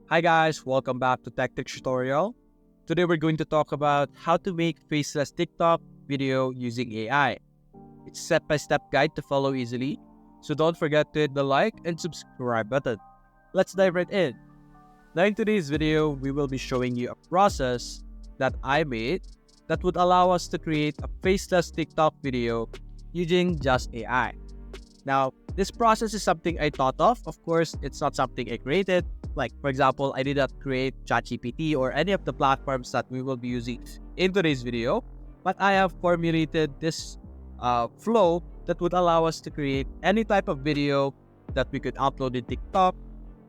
Hi guys, welcome back to Tech Tutorial. Today we're going to talk about how to make faceless TikTok video using AI. It's a step-by-step guide to follow easily, so don't forget to hit the like and subscribe button. Let's dive right in. Now in today's video, we will be showing you a process that I made that would allow us to create a faceless TikTok video using just AI. Now, this process is something I thought of. Of course, it's not something I created. Like, for example, I did not create ChatGPT or any of the platforms that we will be using in today's video, but I have formulated this flow that would allow us to create any type of video that we could upload in TikTok,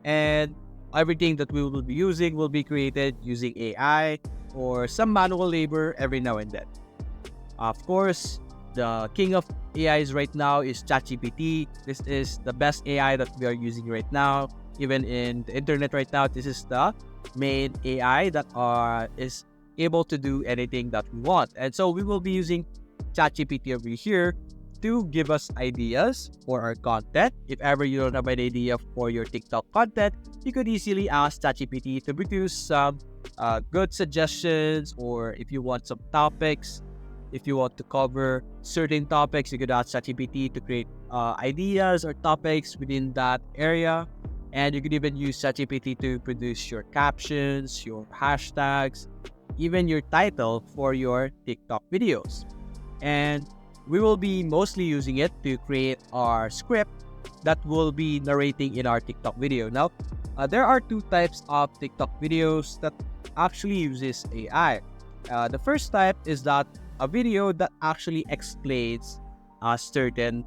and everything that we will be using will be created using AI or some manual labor every now and then. Of course, the king of AIs right now is ChatGPT. This is the best AI that we are using right now. Even in the internet right now, this is the main AI that is able to do anything that we want. And so we will be using ChatGPT over here to give us ideas for our content. If ever you don't have an idea for your TikTok content, you could easily ask ChatGPT to produce some good suggestions, or if you want some topics. If you want to cover certain topics, you could ask ChatGPT to create ideas or topics within that area. And you could even use ChatGPT to produce your captions, your hashtags, even your title for your TikTok videos. And we will be mostly using it to create our script that will be narrating in our TikTok video. Now, there are two types of TikTok videos that actually uses AI. The first type is that a video that actually explains a certain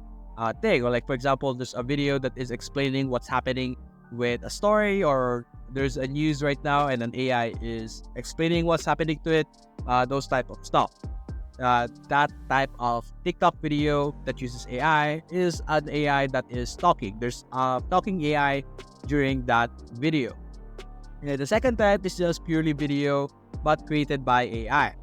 thing, or like for example, there's a video that is explaining what's happening with a story, or there's a news right now and an AI is explaining what's happening to it. Those type of stuff. That type of TikTok video that uses AI is an AI that is talking. There's talking AI during that video. And the second type is just purely video but created by AI.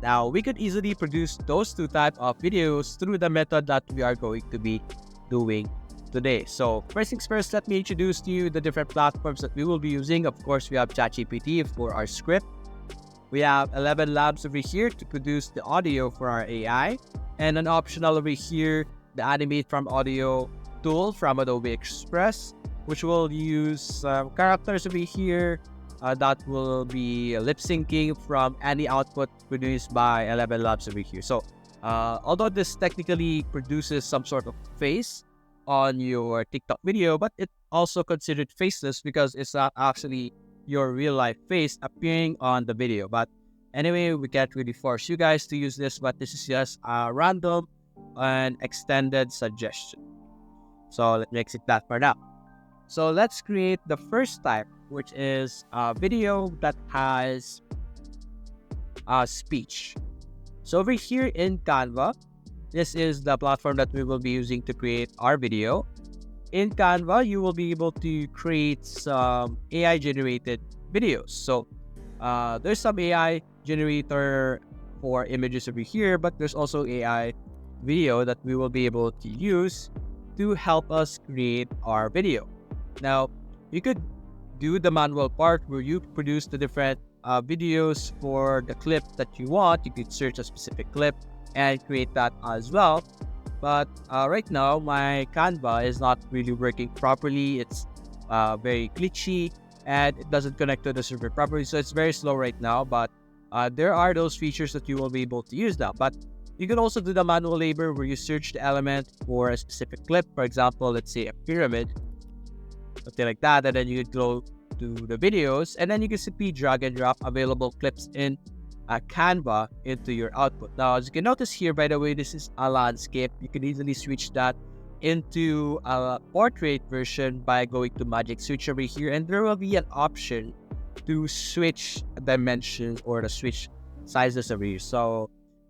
Now, we could easily produce those two types of videos through the method that we are going to be doing today. So, first things first, let me introduce to you the different platforms that we will be using. Of course, we have ChatGPT for our script. We have 11 Labs over here to produce the audio for our AI. And an optional over here, the Animate from Audio tool from Adobe Express, which will use characters over here that will be lip syncing from any output produced by 11 Labs over here. So, although this technically produces some sort of face on your TikTok video, but it also considered faceless because it's not actually your real life face appearing on the video. But anyway, we can't really force you guys to use this, but this is just a random and extended suggestion. So let's exit that for now. So let's create the first type, which is a video that has speech. So over here in Canva, this is the platform that we will be using to create our video. In Canva, you will be able to create some AI generated videos. So there's some AI generator for images over here, but there's also AI video that we will be able to use to help us create our video. Now, you could do the manual part where you produce the different videos for the clip that you want. You could search a specific clip and create that as well. But right now, my Canva is not really working properly. It's very glitchy and it doesn't connect to the server properly. So it's very slow right now. But there are those features that you will be able to use now. But you can also do the manual labor where you search the element for a specific clip. For example, let's say a pyramid, something like that. And then you could go to the videos and then you can simply drag and drop available clips in Canva into your output. Now, as you can notice here, by the way, this is a landscape. You can easily switch that into a portrait version by going to Magic Switch over here, and there will be an option to switch dimensions or to switch sizes over here. So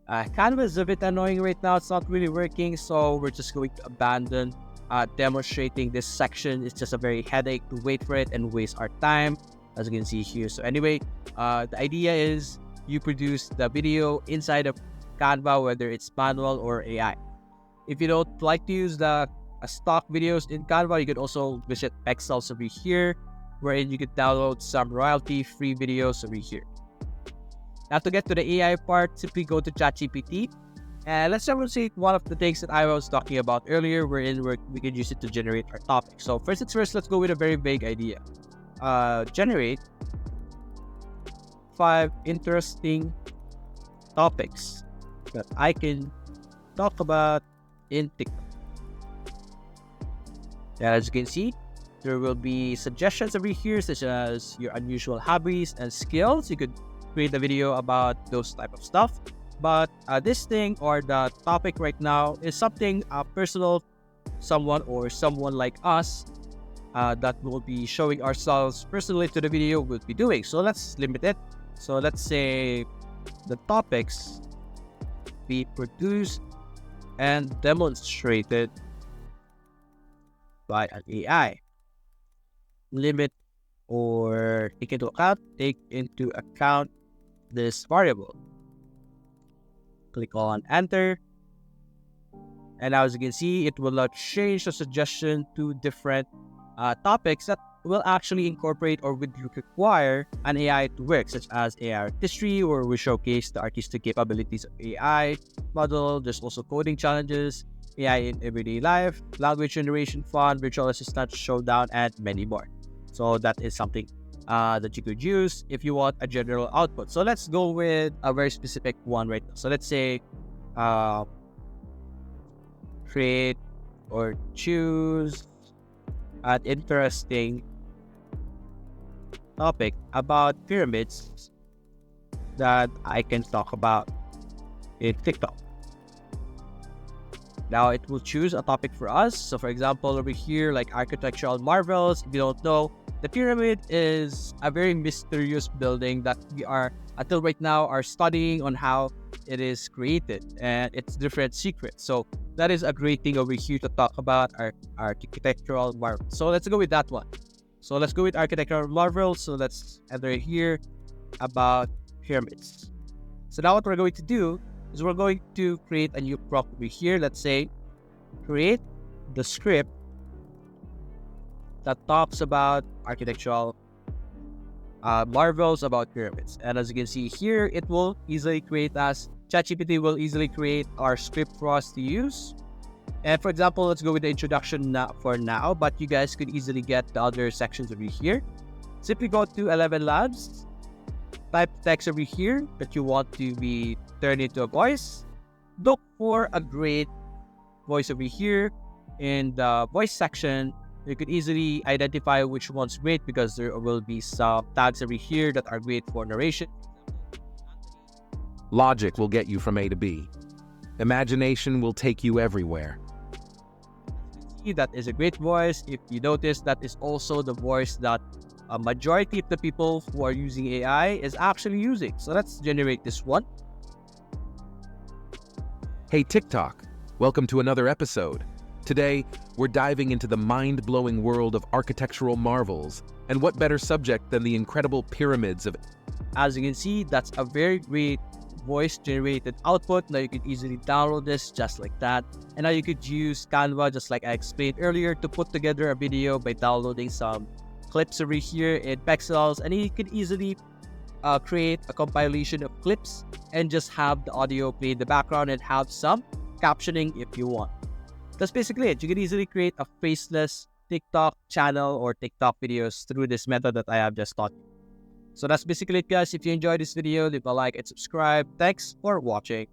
Canva is a bit annoying right now. It's not really working, so we're just going to abandon demonstrating this section. It's just a very headache to wait for it and waste our time, as you can see here. So anyway, the idea is you produce the video inside of Canva, whether it's manual or AI. If you don't like to use the stock videos in Canva, you can also visit Pexels over here wherein you could download some royalty-free videos over here. Now to get to the AI part, simply go to ChatGPT. And let's demonstrate one of the things that I was talking about earlier, wherein we can use it to generate our topic. So first things first, let's go with a very vague idea. Generate 5 interesting topics that I can talk about in TikTok. As you can see, there will be suggestions over here, such as your unusual hobbies and skills. You could create a video about those type of stuff. But this thing or the topic right now is something personal, someone like us that will be showing ourselves personally to the video we'll be doing. So let's limit it. So let's say the topics be produced and demonstrated by an AI. Limit or take into account this variable. Click on enter, and now as you can see, it will change the suggestion to different topics that will actually incorporate or would require an AI to work, such as AI artistry, where we showcase the artistic capabilities of AI model. There's also coding challenges, AI in everyday life, language generation fun, virtual assistant showdown, and many more. So that is something that you could use if you want a general output. So let's go with a very specific one right now. So let's say create or choose an interesting topic about pyramids that I can talk about in TikTok. Now it will choose a topic for us. So for example, over here, like architectural marvels. If you don't know, the pyramid is a very mysterious building that we are, until right now, are studying on how it is created and its different secrets. So that is a great thing over here to talk about our architectural marvels. So let's go with that one. So let's go with architectural marvels. So let's enter here about pyramids. So now what we're going to do is we're going to create a new prompt over here. Let's say create the script that talks about architectural marvels about pyramids. And as you can see here, it will easily create ChatGPT will easily create our script for us to use. And for example, let's go with the introduction for now, but you guys could easily get the other sections over here. Simply go to 11 Labs, type text over here that you want to be turned into a voice. Look for a great voice over here in the voice section. You could easily identify which one's great because there will be some tags over here that are great for narration. Logic will get you from A to B. Imagination will take you everywhere. That is a great voice. If you notice, that is also the voice that a majority of the people who are using AI is actually using. So let's generate this one. Hey TikTok, welcome to another episode. Today, we're diving into the mind-blowing world of architectural marvels, and what better subject than the incredible pyramids of... As you can see, that's a very great voice-generated output. Now you could easily download this just like that. And now you could use Canva, just like I explained earlier, to put together a video by downloading some clips over here in Pexels, and you could easily create a compilation of clips and just have the audio play in the background and have some captioning if you want. That's basically it. You can easily create a faceless TikTok channel or TikTok videos through this method that I have just taught you. So that's basically it, guys. If you enjoyed this video, leave a like and subscribe. Thanks for watching.